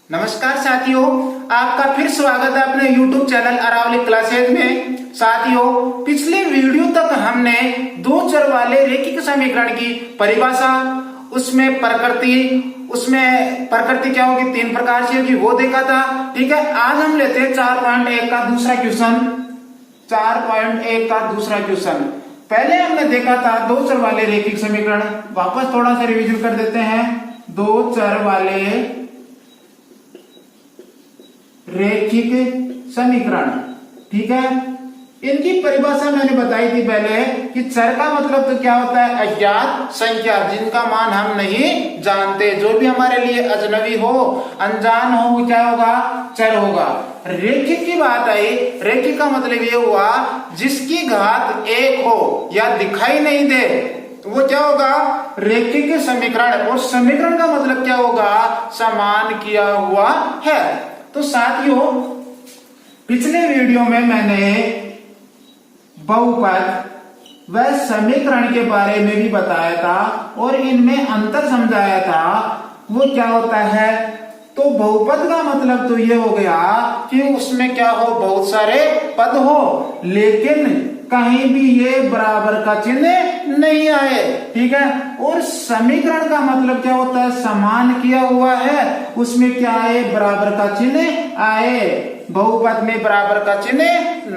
नमस्कार साथियों, आपका फिर स्वागत है अपने YouTube चैनल अरावली क्लासेज में। साथियों, पिछले वीडियो तक हमने दो चर वाले रैखिक समीकरण की परिभाषा, उसमें प्रकृति क्या होगी, तीन प्रकार से होगी, वो देखा था। ठीक है, आज हम लेते हैं 4.1 का दूसरा क्वेश्चन। 4.1 का दूसरा क्वेश्चन पहले हमने देखा था दो चर वाले रैखिक समीकरण। वापस थोड़ा सा रिवीजन कर देते हैं। दो चर वाले रैखिक समीकरण, ठीक है, इनकी परिभाषा मैंने बताई थी पहले कि चर का मतलब तो क्या होता है, अज्ञात संख्या जिनका मान हम नहीं जानते, जो भी हमारे लिए अजनबी हो, अनजान हो, वो क्या होगा, चर होगा। रैखिक की बात आई, रैखिक का मतलब ये हुआ जिसकी घात एक हो या दिखाई नहीं दे, तो वो क्या होगा, रैखिक समीकरण। और समीकरण का मतलब क्या होगा, समान किया हुआ है। तो साथियों, पिछले वीडियो में मैंने बहुपद व समीकरण के बारे में भी बताया था और इनमें अंतर समझाया था। वो क्या होता है, तो बहुपद का मतलब तो ये हो गया कि उसमें क्या हो, बहुत सारे पद हो, लेकिन कहीं भी ये बराबर का चिन्ह नहीं आए। ठीक है, और समीकरण का मतलब क्या होता है, समान किया हुआ है, उसमें क्या आए, बराबर का चिन्ह आए। बहुपद में बराबर का चिन्ह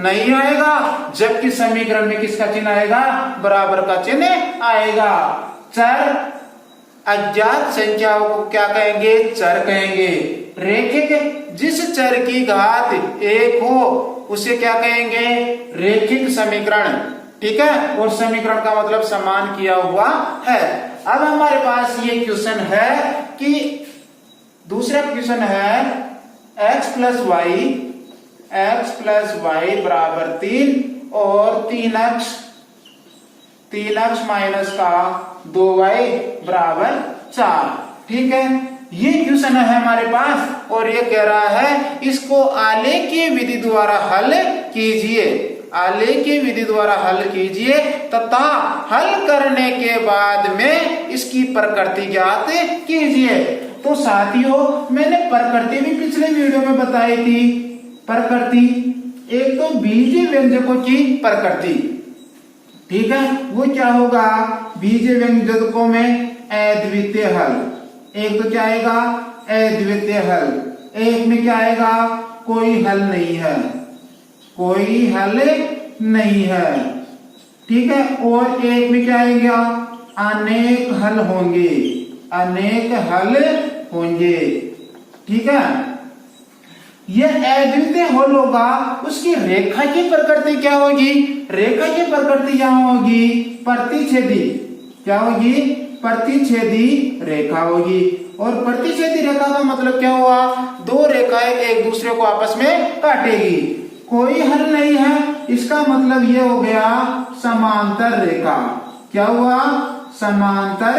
नहीं आएगा, जबकि समीकरण में किसका चिन्ह आएगा, बराबर का चिन्ह आएगा। चर अज्ञात संख्याओं को क्या कहेंगे, चर कहेंगे। रैखिक जिस चर की घात एक हो उसे क्या कहेंगे, रैखिक समीकरण। ठीक है, और समीकरण का मतलब समान किया हुआ है। अब हमारे पास ये क्वेश्चन है कि दूसरा क्वेश्चन है x प्लस वाई बराबर 3 और 3x माइनस का 2y बराबर 4। ठीक है, ये क्वेश्चन है हमारे पास और ये कह रहा है इसको आलेखीय विधि द्वारा हल कीजिए। आलेखीय विधि द्वारा हल कीजिए तथा हल करने के बाद में इसकी प्रकृति ज्ञात कीजिए। तो साथियों, मैंने प्रकृति भी पिछले वीडियो में बताई थी। प्रकृति एक तो बीजीय व्यंजकों की प्रकृति, ठीक है, वो क्या होगा, बीजीय व्यंजकों में अद्वितीय हल। एक तो क्या आएगा, अद्वितीय हल। एक में क्या आएगा, कोई हल नहीं है, कोई हल नहीं है। ठीक है, और एक में क्या आएगा, अनेक हल होंगे, अनेक हल होंगे। ठीक है, यह अद्वितीय हल होगा। उसकी रेखा की प्रकृति क्या होगी, रेखा की प्रकृति यहां होगी प्रतिच्छेदी। क्या होगी, प्रतिच्छेदी रेखा होगी। और प्रतिच्छेदी रेखा का मतलब क्या हुआ, दो रेखाएं एक दूसरे को आपस में काटेगी। कोई हल नहीं है, इसका मतलब ये हो गया समांतर रेखा। क्या हुआ, समांतर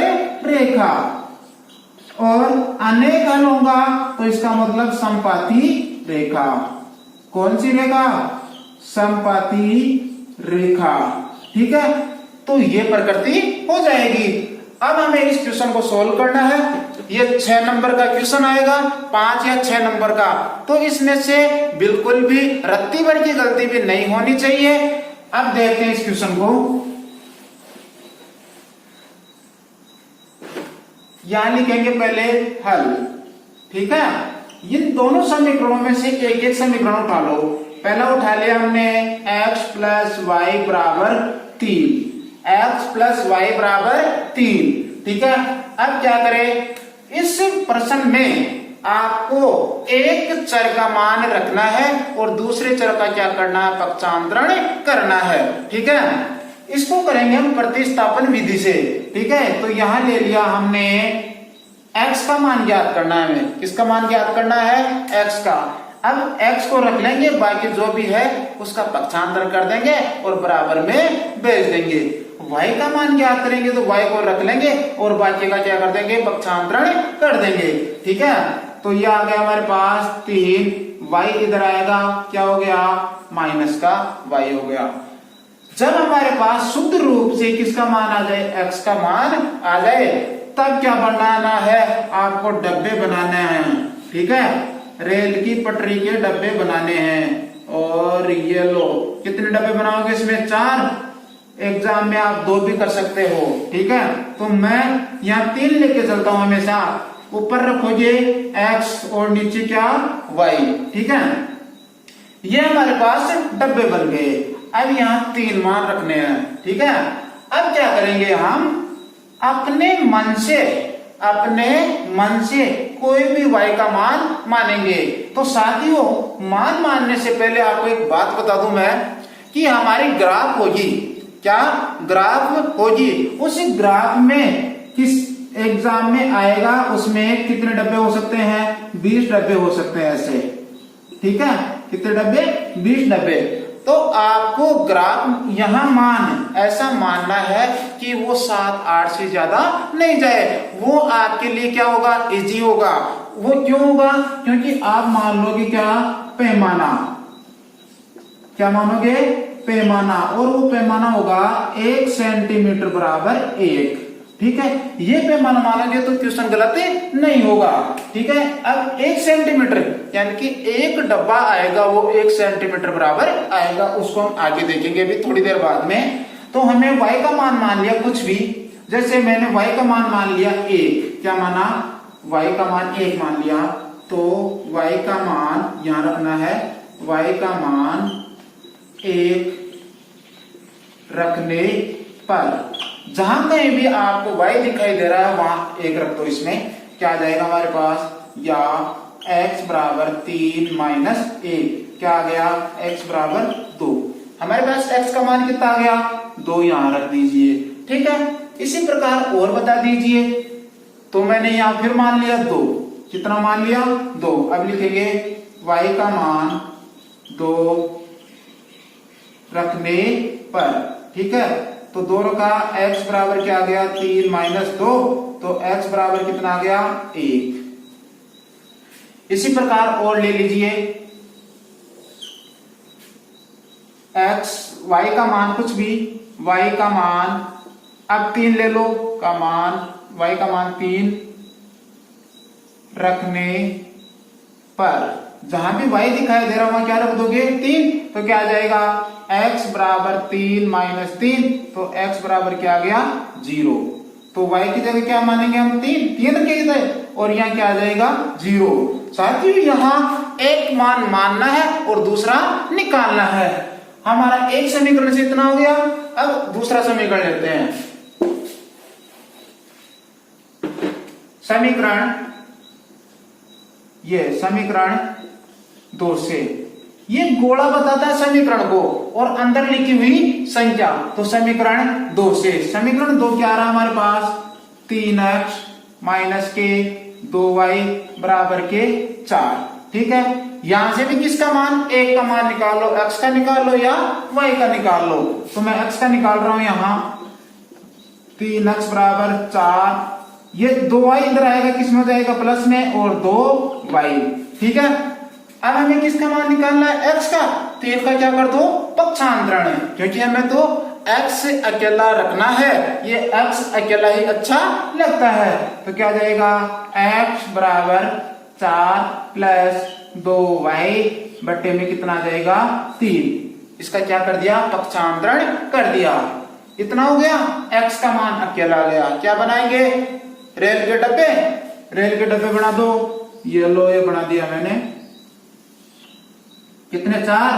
रेखा। और अनेक हल होगा तो इसका मतलब समपाती रेखा। कौन सी रेखा, समपाती रेखा। ठीक है, तो ये प्रकृति हो जाएगी। अब हमें इस क्वेश्चन को सोल्व करना है। ये 6 नंबर का क्वेश्चन आएगा, 5 या 6 नंबर का। तो इसमें से बिल्कुल भी रत्ती भर की गलती भी नहीं होनी चाहिए। अब देखते हैं इस क्वेश्चन को। यहां लिखेंगे पहले हल। ठीक है, इन दोनों समीकरणों में से एक एक समीकरण उठा लो। पहला उठा लिया हमने x प्लस वाई बराबर 3। x प्लस वाई बराबर 3। ठीक है, अब क्या करें, इस प्रश्न में आपको एक चर का मान रखना है और दूसरे चर का क्या करना है, पक्षांतरण करना है। ठीक है, इसको करेंगे हम प्रतिस्थापन विधि से। ठीक है, तो यहां ले लिया हमने x का मान ज्ञात करना है, हमें किसका मान ज्ञात करना है, x का। अब x को रख लेंगे, बाकी जो भी है उसका पक्षांतर कर देंगे और बराबर में भेज देंगे। y का मान ज्ञात करेंगे तो y को रख लेंगे और बाकी का क्या कर देंगे, पक्षांतरण कर देंगे। ठीक है, तो ये आ गया हमारे पास 3, y इधर आएगा, क्या हो गया, माइनस का y हो गया। जब हमारे पास शुद्ध रूप से किसका मान आ जाए, x का मान आ जाए, तब क्या बनाना है, आपको डब्बे बनाने हैं। ठीक है, रेल की पटरी के डब्बे बनाने हैं। और ये लो, कितने डब्बे बनाओगे इसमें? 4। एग्जाम में आप 2 भी कर सकते हो, ठीक है। तो मैं यहाँ 3 लेके चलता हूं हमेशा। ऊपर रखोगे x और नीचे क्या? y, ठीक है। ये हमारे पास डब्बे बन गए। अब यहाँ 3 मान रखने हैं, ठीक है। अब क्या करेंगे हम? अपने मन से कोई भी y का मान मानेंगे। तो साथियों, मान मानने से पहले आपको एक बात बता दूं मैं कि हमारी ग्राफ होगी, क्या ग्राफ होगी, उस ग्राफ में किस एग्जाम में आएगा, उसमें कितने डब्बे हो सकते हैं? 20 डब्बे हो सकते हैं ऐसे, ठीक है। कितने डब्बे? 20 डब्बे। तो आपको ग्राफ यहां मान ऐसा मानना है कि वो 7, 8 से ज्यादा नहीं जाए। वो आपके लिए क्या होगा? इजी होगा। वो क्यों होगा? क्योंकि आप मान लोगे क्या? पैमाना। क्या मानोगे? पैमाना। और वो पैमाना होगा 1 सेंटीमीटर बराबर 1, ठीक है। ये पैमाना मानोगे तो क्वेश्चन गलत नहीं होगा, ठीक है। अब 1 सेंटीमीटर यानी कि 1 डब्बा आएगा, वो 1 सेंटीमीटर बराबर आएगा। उसको हम आगे देखेंगे अभी थोड़ी देर बाद में। तो हमें y का मान लिया कुछ भी, जैसे मैंने y का मान लिया 1। क्या माना? y का मान 1 मान लिया। तो y का मान यहां रखना है, y का मान 1 रखने पर जहां कहीं भी आपको y दिखाई दे रहा है वहां 1 रख दो। इसमें क्या आ जाएगा हमारे पास? या x बराबर 3 माइनस 1 क्या आ गया? x बराबर 2। हमारे पास x का मान कितना आ गया? 2 यहां रख दीजिए, ठीक है। इसी प्रकार और बता दीजिए। तो मैंने यहां फिर मान लिया 2। कितना मान लिया? 2। अब लिखेंगे y का मान 2 रखने पर, ठीक है। तो 2 रखा, x बराबर क्या आ गया? 3 माइनस 2। तो x बराबर कितना आ गया? 1। इसी प्रकार और ले लीजिए x, y का मान कुछ भी, y का मान अब 3 ले लो का मान, y का मान 3 रखने पर जहां भी y दिखाई दे रहा वहां क्या रख दोगे? 3। तो क्या आ जाएगा? x बराबर 3 माइनस 3। तो x बराबर क्या आ गया? 0। तो y की जगह क्या मानेंगे हम? 3 रखेंगे थे, और यहाँ क्या आ जाएगा? 0। साथियों, यहाँ एक मान मानना है और दूसरा निकालना है। हमारा एक समीकरण से इतना हो गया। अब दूसरा समीकरण लेते हैं। समीकरण 2 से ये गोला बताता है समीकरण को और अंदर लिखी हुई संख्या। तो समीकरण 2 से, समीकरण 2 क्या आ रहा है हमारे पास? 3x माइनस के 2y बराबर के 4, ठीक है। यहां से भी किसका मान? 1 का मान निकाल लो, x का निकाल लो या y का निकाल लो। तो मैं x का निकाल रहा हूं यहां। 3x बराबर 4, ये 2y इधर आएगा, किस में हो जाएगा? प्लस में, और 2y, ठीक है। अब हमें किसका मान निकालना है? x का। तो इसका क्या कर दो? पक्षांतरण, क्योंकि हमें तो x अकेला रखना है, ये x अकेला ही अच्छा लगता है। तो क्या जाएगा? x बराबर 4 प्लस 2y बट्टे में कितना आ जाएगा? 3। इसका क्या कर दिया? पक्षांतरण कर दिया। इतना हो गया। x का मान अकेला आ गया। क्या बनाएंगे? रेल के डब्बे बना दो। ये लो, ये बना दिया मैंने। कितने? 4,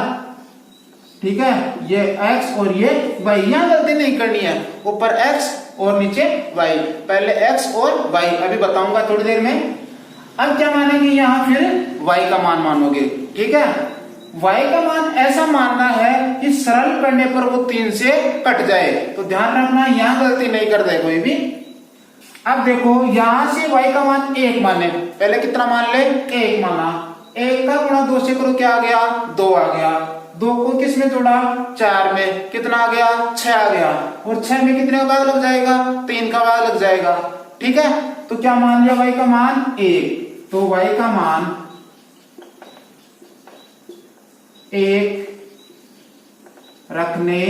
ठीक है। ये x और ये y, यहां गलती नहीं करनी है। ऊपर x और नीचे y, पहले x और y, अभी बताऊंगा थोड़ी देर में। अब क्या मानेंगे? यहां फिर y का मान मानोगे, ठीक है। y का मान ऐसा मानना है कि सरल करने पर वो 3 से कट जाए। तो ध्यान रखना, यहां गलती नहीं कर दे कोई भी। अब देखो, यहां से y का मान 1 माने, पहले कितना मान ले? 1 माना। 1 का गुणा 2 से करो, क्या आ गया? 2 आ गया। 2 को किस में जोड़ा? 4 में, कितना आ गया? 6 आ गया। और 6 में कितने का भाग लग जाएगा? 3 का भाग लग जाएगा, ठीक है। तो क्या मान लिया? y का मान 1। तो y का मान 1 रखने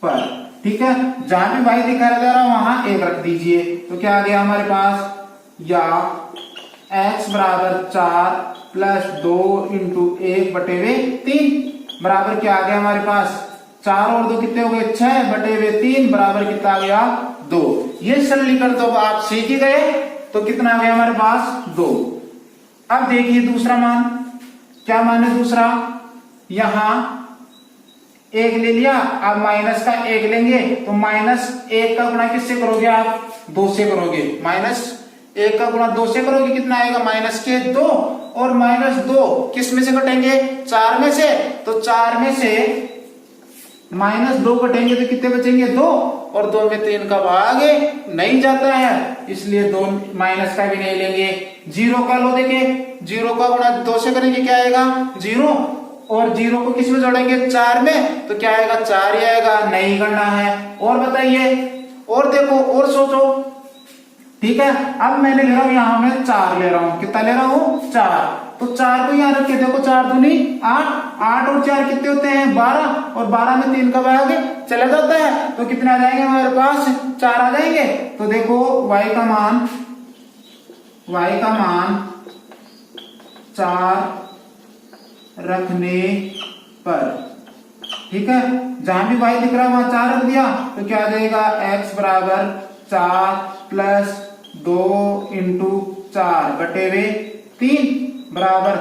पर, ठीक है। जहां भी y दिखाया जा रहा है वहां 1 रख दीजिए। तो क्या आ गया हमारे पास? या x बराबर 4 प्लस 2 इंटू 1/3 बराबर क्या आ गया हमारे पास 4 और 2 कितने हो गए 6/3 बराबर कितना आ गया 2। ये सरलीकरण तो आप सीख ही गए। तो कितना आ गया हमारे पास 2। अब देखिए दूसरा मान, क्या मान है दूसरा, यहां 1 ले लिया, अब माइनस का 1 लेंगे तो -1 का गुणा किससे करोगे आप 2 से करोगे, -1 का गुणा 2 से करोगे कितना आएगा -2 और -2 किस में से कटेंगे 4 में से, तो 4 में से -2 कटेंगे तो कितने बचेंगे 2 और 2 में 3 का भाग नहीं जाता है इसलिए 2 माइनस का भी नहीं लेंगे। 0 का लो देंगे, 0 का गुणा 2 से करेंगे क्या आएगा 0 और 0 को किस में जोड़ेंगे 4 में तो क्या आएगा 4 ही आएगा, नहीं करना है। और बताइए और देखो और सोचो, ठीक है। अब मैंने ले रहा हूं यहां मैं 4 ले रहा हूं, कितना ले रहा हूं 4, तो 4 को यहां रख के देखो 4 दूनी 8, 8 और 4 कितने होते हैं 12 और 12 में 3 का भाग चला जाता है तो कितने आ जाएंगे हमारे पास 4 आ जाएंगे। तो देखो y का मान 4 रखने पर, ठीक है, जहां भी y दिख रहा है वहां 4 रख दिया तो क्या आ जाएगा x बराबर 4 प्लस 2 इंटू 4/3 बराबर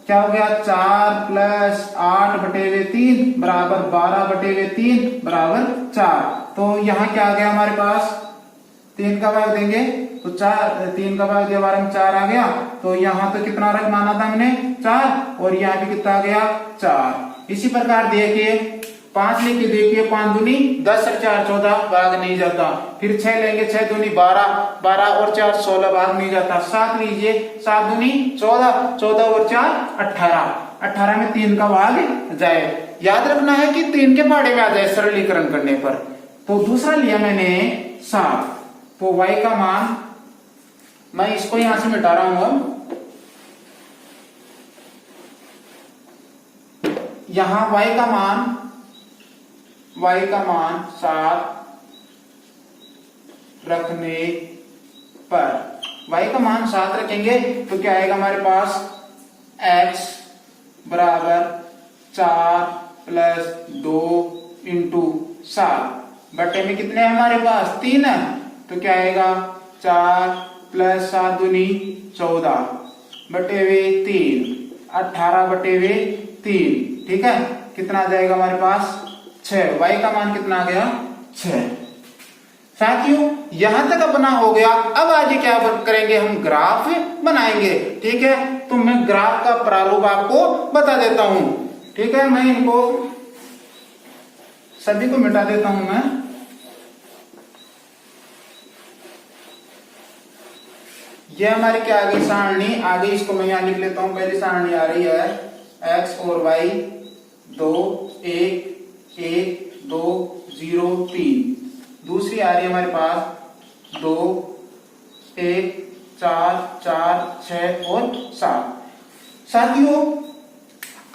क्या हो गया 4 प्लस 8/3 बराबर 12/3 बराबर 4। तो यहाँ क्या आ गया हमारे पास 3 का भाग देंगे तो 3 का भाग दिया 12 में 4 आ गया तो यहाँ तो कितना रख माना था हमने 4 और यहाँ भी कितना आ गया 4। इसी प्रकार देखिए 5 लेके देखिए 5 दूनी 10 और 4 14 भाग नहीं जाता, फिर 6 लेंगे 6 दूनी 12, 12 और 4 16 भाग नहीं जाता। 7 लीजिए 7 दूनी 14, 14 और 4 18, 18 में 3 का भाग जाए। याद रखना है कि 3 के पहाड़े में आ जाए सरलीकरण करने पर। तो दूसरा लिया मैंने 7, तो y का मान मैं इसको यहां से मिटा रहा हूं, अब यहां y का मान 7 रखने पर, y का मान 7 रखेंगे तो क्या आएगा हमारे पास x बराबर 4 प्लस 2 इंटू 7 बटे में कितने हैं हमारे पास 3 है तो क्या आएगा 4 प्लस 7 दूनी 14 बटे हुए 3 18/3, ठीक है। कितना आ जाएगा हमारे पास 6, y का मान कितना आ गया 6। साथियों यहां तक अपना हो गया। अब आगे क्या करेंगे हम ग्राफ बनाएंगे, ठीक है। तो मैं ग्राफ का प्रारूप आपको बता देता हूं, ठीक है। मैं इनको सभी को मिटा देता हूं मैं। यह हमारी क्या आ गई सारणी, आगे इसको मैं यहां लिख लेता हूं। पहली सारणी आ रही है x और y 2 1 1 2 0 3, दूसरी आ रही है हमारे पास 2 1 4 4 6 और 7। साथियों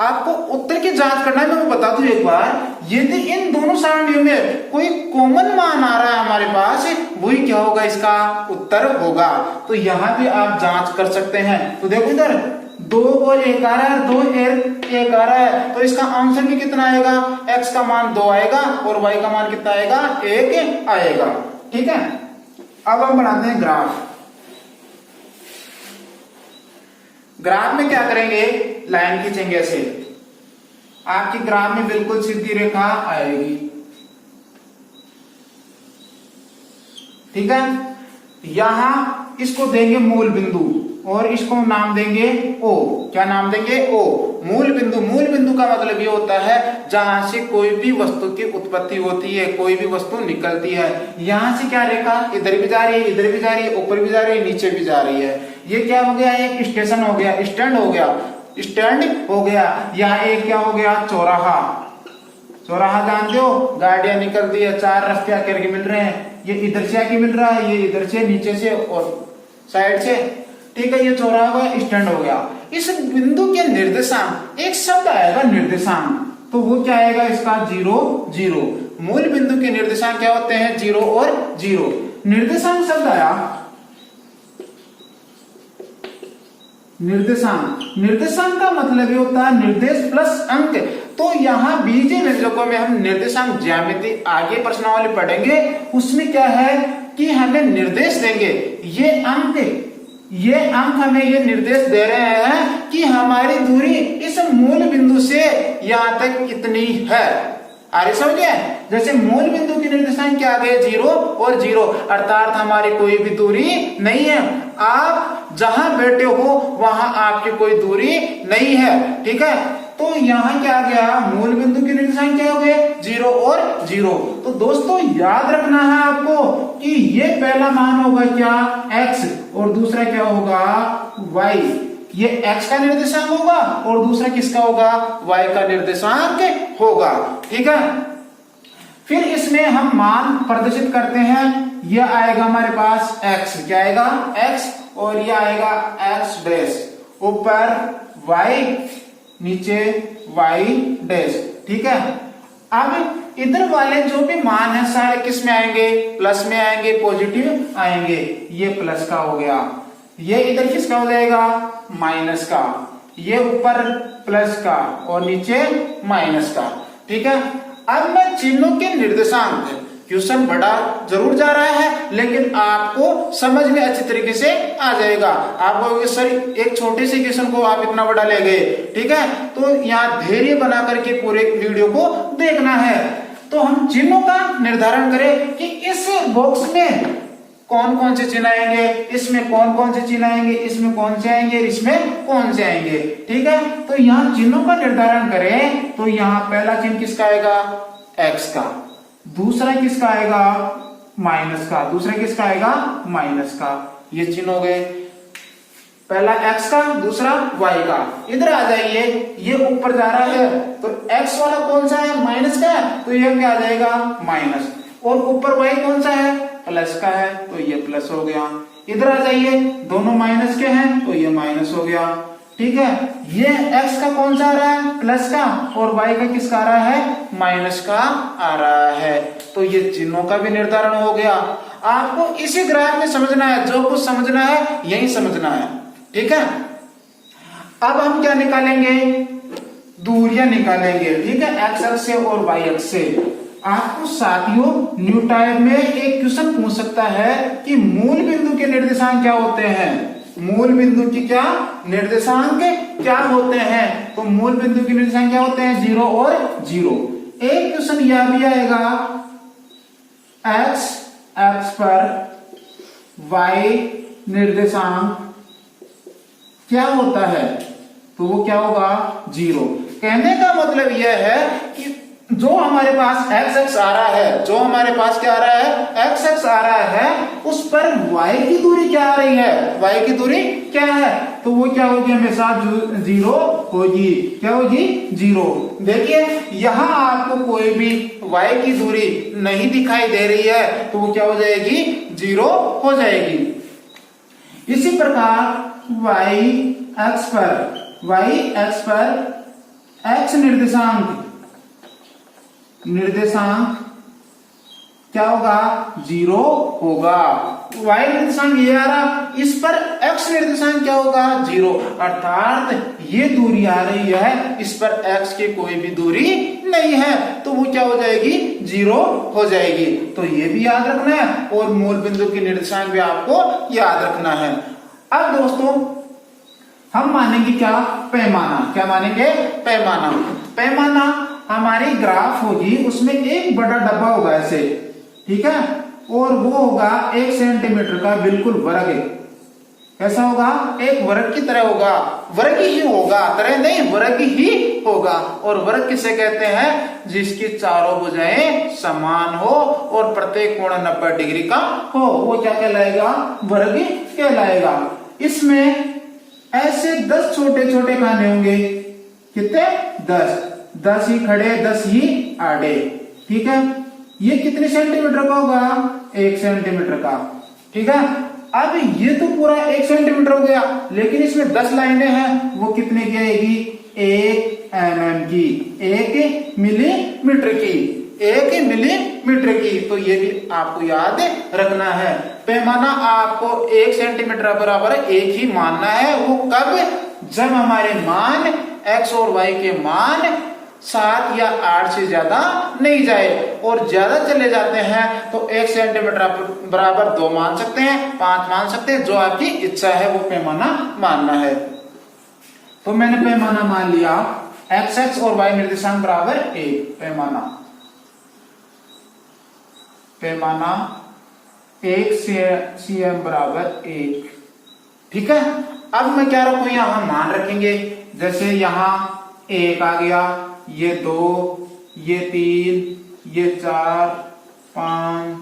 आपको उत्तर की जांच करना है, मैं बता दूं एक बार, यदि इन दोनों सारणियों में कोई कॉमन मान आ रहा है हमारे पास, वही क्या होगा इसका उत्तर होगा। तो यहां पे आप जांच कर सकते हैं। तो देखो इधर 2 और 1 आ रहा है, 2 1 आ रहा है तो इसका आंसर भी कितना आएगा, x का मान 2 आएगा और y का मान कितना आएगा 1 आएगा, ठीक है। अब हम बनाते हैं ग्राफ। ग्राफ में क्या करेंगे, लाइन खींचेंगे ऐसे, आपकी ग्राफ में बिल्कुल सीधी रेखा आएगी, ठीक है। यहां इसको देंगे मूल बिंदु और इसको नाम देंगे O। क्या नाम देंगे O, मूल बिंदु। मूल बिंदु का मतलब ये होता है जहां से कोई भी वस्तु की उत्पत्ति होती है, कोई भी वस्तु निकलती है। यहां से क्या रेखा इधर भी जा रही है, इधर भी जा रही है, ऊपर भी जा रही है, नीचे भी जा रही है। ये क्या हो गया, एक स्टेशन हो गया, स्टैंड हो गया, स्टैंड हो गया। यहाँ एक क्या हो गया चौराहा। चौराहा जानते हो, गाड़ियां निकल रही है, 4 रास्ते आकर के मिल रहे हैं। ये इधर से आके मिल रहा है, ये इधर से, नीचे से और साइड से, ठीक है। ये चौराहा का स्टैंड हो गया। इस बिंदु के निर्देशांक, एक शब्द आएगा निर्देशांक, तो वो क्या आएगा इसका 0 0। मूल बिंदु के निर्देशांक क्या होते हैं 0 और 0। निर्देशांक शब्द आया निर्देशांक। निर्देशांक का मतलब ये होता है निर्देश प्लस अंक। तो यहाँ बीजीय व्यंजकों में हम निर्देशांक ज्यामिति आगे प्रश्नावली पढ़ेंगे, उसमें क्या है कि हमें निर्देश देंगे। ये अंक हमें ये निर्देश दे रहे हैं कि हमारी दूरी इस मूल बिंदु से यहाँ तक इतनी है। आगे समझिए, जैसे मूल बिंदु की निर्देशांक क्या आ गए 0 और 0, अर्थात हमारी कोई भी दूरी नहीं है। आप जहां बैठे हो वहां आपकी कोई दूरी नहीं है, ठीक है। तो यहाँ क्या आ गया, मूल बिंदु की निर्देशांक क्या हो गए 0 और 0। तो दोस्तों याद रखना है आपको कि ये पहला मान होगा क्या x और दूसरा क्या होगा y। ये x का निर्देशांक होगा और दूसरा किसका होगा y का निर्देशांक होगा, ठीक है। फिर इसमें हम मान प्रदर्शित करते हैं। ये आएगा हमारे पास x, क्या आएगा x, और ये आएगा x डैश, ऊपर y, नीचे y डैश, ठीक है। अब इधर वाले जो भी मान है सारे किस में आएंगे, प्लस में आएंगे, पॉजिटिव आएंगे। ये प्लस का हो गया, ये इधर किसका हो जाएगा माइनस का, ये ऊपर प्लस का और नीचे माइनस का, ठीक है। अब मैं चिन्हों के निर्देशांक, क्वेश्चन बड़ा जरूर जा रहा है लेकिन आपको समझ में अच्छी तरीके से आ जाएगा। आप कहोगे सर एक छोटे से क्वेश्चन को आप इतना बड़ा ले गए, ठीक है। तो यहाँ धैर्य बना करके पूरे वीडियो को देखना है। तो हम चिन्हों का निर्धारण करें कि इस बॉक्स में कौन कौन से चिन्ह आएंगे, इसमें कौन कौन से चिन्ह आएंगे, इसमें कौन से आएंगे, इसमें कौन से आएंगे, ठीक है। तो यहाँ चिन्हों का निर्धारण करें तो यहाँ पहला चिन्ह किसका आएगा x का, दूसरा किसका आएगा माइनस का, दूसरा किसका आएगा माइनस का। ये चिन्ह हो गए, पहला x का, दूसरा y का। इधर आ जाइए, ये ऊपर जा रहा है तो x वाला कौन सा है माइनस का, तो ये क्या आ जाएगा माइनस, और ऊपर y कौन सा है प्लस का है तो ये प्लस हो गया। इधर आ जाइए, दोनों माइनस के हैं तो ये माइनस हो गया, ठीक है। ये x का कौन सा आ रहा है प्लस का, और y का किसका आ रहा है माइनस का आ रहा है। तो ये चिन्हों का भी निर्धारण हो गया। आपको इसी ग्राफ में समझना है, जो कुछ समझना है यही समझना है, ठीक है। अब हम क्या निकालेंगे, दूरियां निकालेंगे, ठीक है, x अक्ष से और y अक्ष से। आपको साथियों न्यू टाइप में एक क्वेश्चन पूछ सकता है कि मूल बिंदु के निर्देशांक क्या होते हैं, मूल बिंदु की क्या निर्देशांक क्या होते हैं। तो मूल बिंदु के निर्देशांक क्या होते हैं 0 और 0। एक क्वेश्चन यह भी आएगा x अक्ष पर y निर्देशांक क्या होता है, तो वो क्या होगा 0। कहने का मतलब यह है कि जो हमारे पास x अक्ष आ रहा है, जो हमारे पास क्या आ रहा है x अक्ष आ रहा है, उस पर y की दूरी क्या आ रही है, y की दूरी क्या है, तो वो क्या होगी हमेशा 0 होगी, क्या होगी 0। देखिए यहाँ आपको कोई भी y की दूरी नहीं दिखाई दे रही है तो वो क्या हो जाएगी 0 हो जाएगी। इसी प्रकार y अक्ष पर x निर्देशांक क्या होगा 0 होगा। y निर्देशांक ये आ रहा, इस पर x निर्देशांक क्या होगा 0, अर्थात ये दूरी आ रही है, इस पर x की कोई भी दूरी नहीं है तो वो क्या हो जाएगी 0 हो जाएगी। तो ये भी याद रखना है और मूल बिंदु की निर्देशांक भी आपको याद रखना है। अब दोस्तों हम मानेंगे क्या पैमाना, क्या मानेंगे पैमाना। पैमाना हमारी ग्राफ होगी, उसमें एक बड़ा डब्बा होगा ऐसे, ठीक है, और वो होगा 1 सेंटीमीटर का बिल्कुल वर्ग। कैसा होगा एक वर्ग की तरह होगा, वर्ग ही होगा, तरह नहीं वर्ग ही होगा। और वर्ग किसे कहते हैं जिसकी चारों भुजाएं समान हो और प्रत्येक कोण 90 डिग्री का हो, वो क्या कहलाएगा वर्ग कहलाएगा। इसमें ऐसे 10 छोटे छोटे खाने होंगे, कितने 10 ही खड़े 10 ही आड़े, ठीक है। ये कितने सेंटीमीटर का होगा 1 सेंटीमीटर का, ठीक है। अब ये तो पूरा 1 सेंटीमीटर हो गया, लेकिन इसमें 10 लाइनें हैं, वो कितने की आएगी 1 mm की, 1 मिलीमीटर की, 1 मिलीमीटर की। तो ये भी आपको याद रखना है। पैमाना आपको 1 सेंटीमीटर बराबर 1 ही मानना है। वो कब? जब हमारे मान x और y के मान 7 या 8 से ज्यादा नहीं जाए, और ज्यादा चले जाते हैं तो 1 सेंटीमीटर बराबर 2 मान सकते हैं, 5 मान सकते हैं, जो आपकी इच्छा है वो पैमाना मानना है। तो मैंने पैमाना मान लिया x और y निर्देशांक बराबर 1, पैमाना 1 cm बराबर 1। ठीक है, अब मैं क्या रखूं, यहां मान रखेंगे, जैसे यहां 1 आ गया, ये 2, ये 3, ये 4, 5,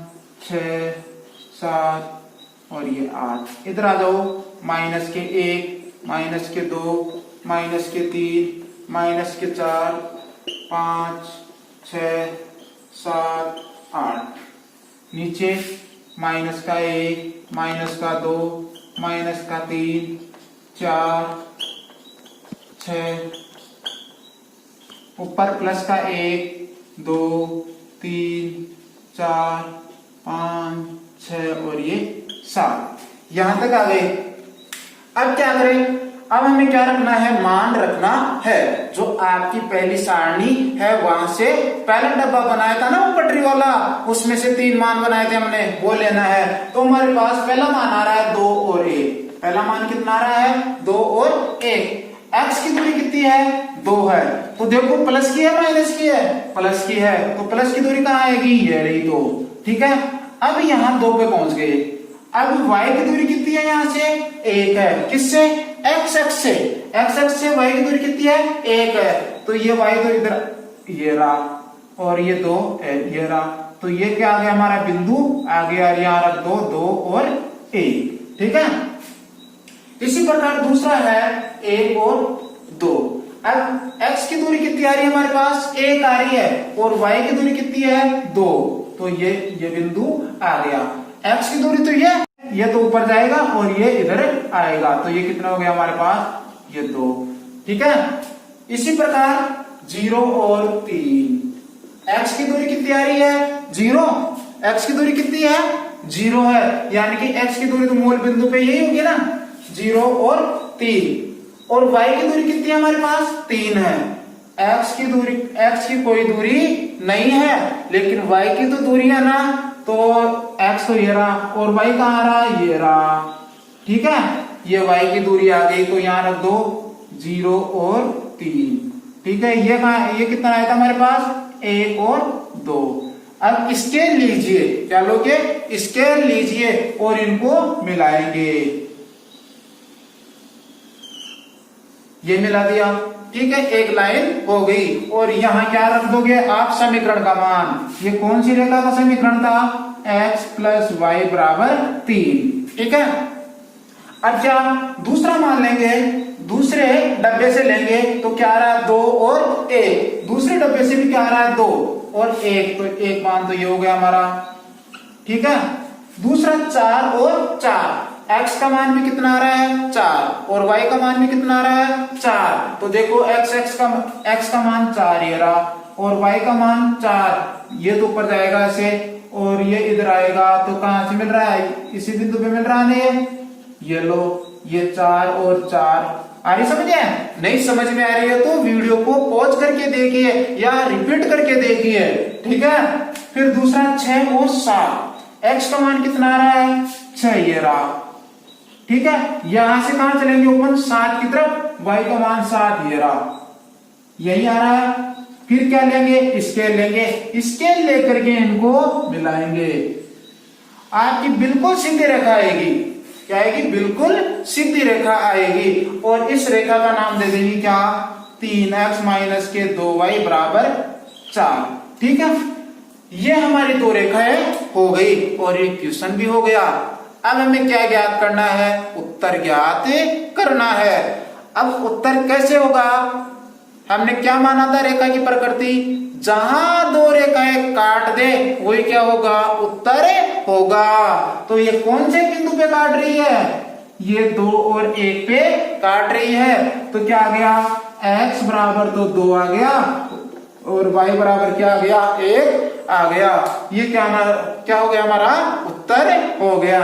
6, 7 और ये 8। इधर आ जाओ, माइनस के 1, माइनस के 2, माइनस के 3, माइनस के 4, 5, 6, 7, 8। नीचे माइनस का 1, माइनस का 2, माइनस का 3, 4, 6, ऊपर प्लस का 1, 2, 3, 4, 5, 6 और ये 7। यहां तक आ गए। अब क्या करें, अब हमें क्या रखना है, मान रखना है। जो आपकी पहली सारणी है वहां से पहला डब्बा बनाया था ना वो पटरी वाला, उसमें से 3 मान बनाए थे हमने, वो लेना है। तो हमारे पास पहला मान आ रहा है 2 और 1। पहला मान कितना आ रहा है, 2 और 1। x की दूरी कितनी है, 2 है। तो देखो प्लस की है माइनस की है, प्लस की है, तो प्लस की दूरी कहाँ आएगी, ये रही 2। ठीक है, अब यहाँ 2 पे पहुंच गए। अब y की दूरी कितनी है, यहाँ से 1 है। किससे, x एक्स से, x एक्स से y की दूरी कितनी है, 1 है। तो ये y तो इधर ये रहा, और ये 2 ये रहा। तो ये क्या आ गया, हमारा बिंदु आ गया, यहाँ रख दो 2 और 1। ठीक है, इसी प्रकार दूसरा है 1 और 2। अब x की दूरी कितनी आ रही है, हमारे पास 1 आ रही है, और y की दूरी कितनी है, 2। तो ये बिंदु आ गया। x की दूरी तो ये तो ऊपर जाएगा और ये इधर आएगा, तो ये कितना हो गया हमारे पास, ये 2। ठीक है, इसी प्रकार 0 और 3। x की दूरी कितनी आ रही है, 0। x की दूरी कितनी है, 0 है, यानी कि x की दूरी तो मूल बिंदु पे यही होगी ना, 0 और 3। और y की दूरी कितनी है हमारे पास, 3 है। x की कोई दूरी नहीं है, लेकिन y की तो दूरी है ना, तो x तो ये रहा, और y कहाँ रहा, ये रहा। ठीक है, ये y की दूरी आ गई, तो यहां रख दो 0 और 3। ठीक है, ये कितना आया था हमारे पास, 1 और 2। अब स्केल लीजिए, क्या लोगे, स्केल लीजिए और इनको मिलाएंगे। ये मिला दिया, ठीक है, एक लाइन हो गई। और यहां क्या रख दोगे आप, समीकरण का मान। ये कौन सी रेखा का समीकरण था, x प्लस वाई बराबर 3। ठीक है, अब क्या दूसरा मान लेंगे, दूसरे डब्बे से लेंगे, तो क्या आ रहा है, 2 और 1। दूसरे डब्बे से भी क्या आ रहा है, 2 और 1, तो एक मान तो ये हो गया हमारा। ठीक है, दूसरा 4 और 4। x का मान भी कितना आ रहा है, 4, और y का मान भी कितना आ रहा है, 4। तो देखो x का मान 4 ये रहा, और y का मान 4, ये तो ऊपर जाएगा ऐसे, और ये इधर आएगा। तो कहां से मिल रहा है, इसी बिंदु पे मिल रहा है। ये लो, ये 4 और 4 आ रही, समझ है? नहीं समझ में आ रही है तो वीडियो को पॉज करके देखिए या रिपीट करके देखिए। ठीक है, फिर दूसरा 6 और 7। x का मान कितना आ रहा है, 6 ये रहा। ठीक है, यहां से कहां चलेंगे, ऊपर 7 की तरफ, y का मान 7 ये रहा, यही आ रहा है। फिर क्या लेंगे, स्केल लेंगे, स्केल लेकर के इनको मिलाएंगे। आपकी बिल्कुल सीधी रेखा आएगी, क्या आएगी, बिल्कुल सीधी रेखा आएगी। और इस रेखा का नाम दे देंगे क्या, 3x माइनस के 2y बराबर 4। ठीक है, ये हमारी 2 रेखाएं हो गई और एक क्वेश्चन भी हो गया। अब हमें क्या ज्ञात करना है, उत्तर ज्ञात करना है। अब उत्तर कैसे होगा, हमने क्या माना था रेखा की प्रकृति, जहां 2 रेखाएं काट दे वही क्या होगा, उत्तर होगा। तो ये कौन से बिंदु पे काट रही है, ये 2 और 1 पे काट रही है। तो क्या आ गया, x बराबर तो 2 आ गया, और y बराबर क्या आ गया, 1 आ गया। ये क्या हो गया, हमारा उत्तर हो गया।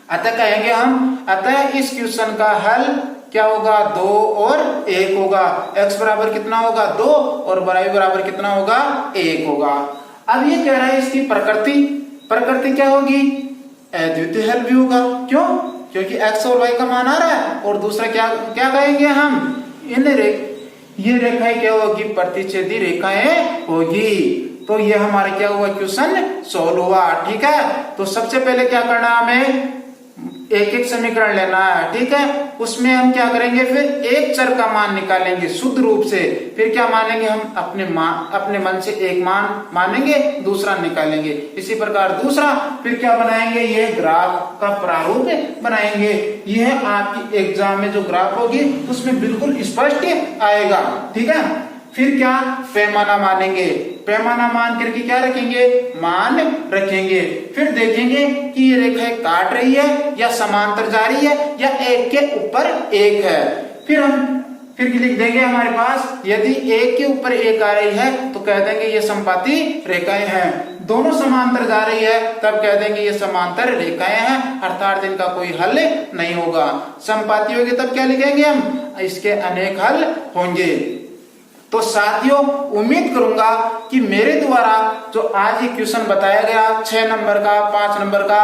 अतः कहेंगे हम, अतः इस क्वेश्चन का हल क्या होगा, 2 और 1 होगा। x बराबर कितना होगा, 2 और y बराबर कितना होगा, 1 होगा। अब ये कह रहा है इसकी प्रकृति क्या होगी, अद्वितीय हल भी होगा। क्यों, क्योंकि x और y का मान आ रहा है। और दूसरा क्या कहेंगे हम, ये रेखाएं क्या होगी, प्रतिच्छेदी रेखाएं होगी। तो ये हमारा क्या हुआ, क्वेश्चन सॉल्व हुआ। ठीक है, तो सबसे पहले क्या करना, हमें एक एक समीकरण लेना है। ठीक है, उसमें हम क्या करेंगे, फिर एक चर का मान निकालेंगे शुद्ध रूप से। फिर क्या मानेंगे हम, अपने मन से एक मान मानेंगे, दूसरा निकालेंगे। इसी प्रकार दूसरा फिर क्या बनाएंगे, ये ग्राफ का प्रारूप बनाएंगे। यह आपकी एग्जाम में जो ग्राफ होगी उसमें बिल्कुल स्पष्ट आएगा। ठीक है, फिर क्या, पैमाना मानेंगे। पैमाना मान करके क्या रखेंगे, मान रखेंगे। फिर देखेंगे कि ये रेखाएं काट रही है या समांतर जा रही है या एक के ऊपर एक है। फिर लिख देंगे हमारे पास, यदि एक के ऊपर एक आ रही है तो कह देंगे ये समपाती रेखाएं हैं। दोनों समांतर जा रही है तब कह देंगे ये समांतर रेखाएं हैं, अर्थात इनका कोई हल नहीं होगा। समपाती होगी तब क्या लिखेंगे हम, इसके अनेक हल होंगे। तो साथियों, उम्मीद करूंगा कि मेरे द्वारा जो आज ये क्वेश्चन बताया गया 6 नंबर का, 5 नंबर का,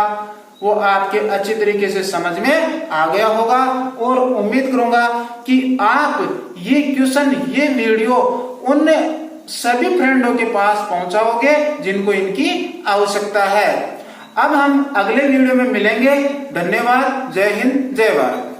वो आपके अच्छी तरीके से समझ में आ गया होगा। और उम्मीद करूंगा कि आप ये क्वेश्चन, ये वीडियो उन सभी फ्रेंडों के पास पहुंचाओगे जिनको इनकी आवश्यकता है। अब हम अगले वीडियो में मिलेंगे। धन्यवाद। जय हिंद, जय भारत।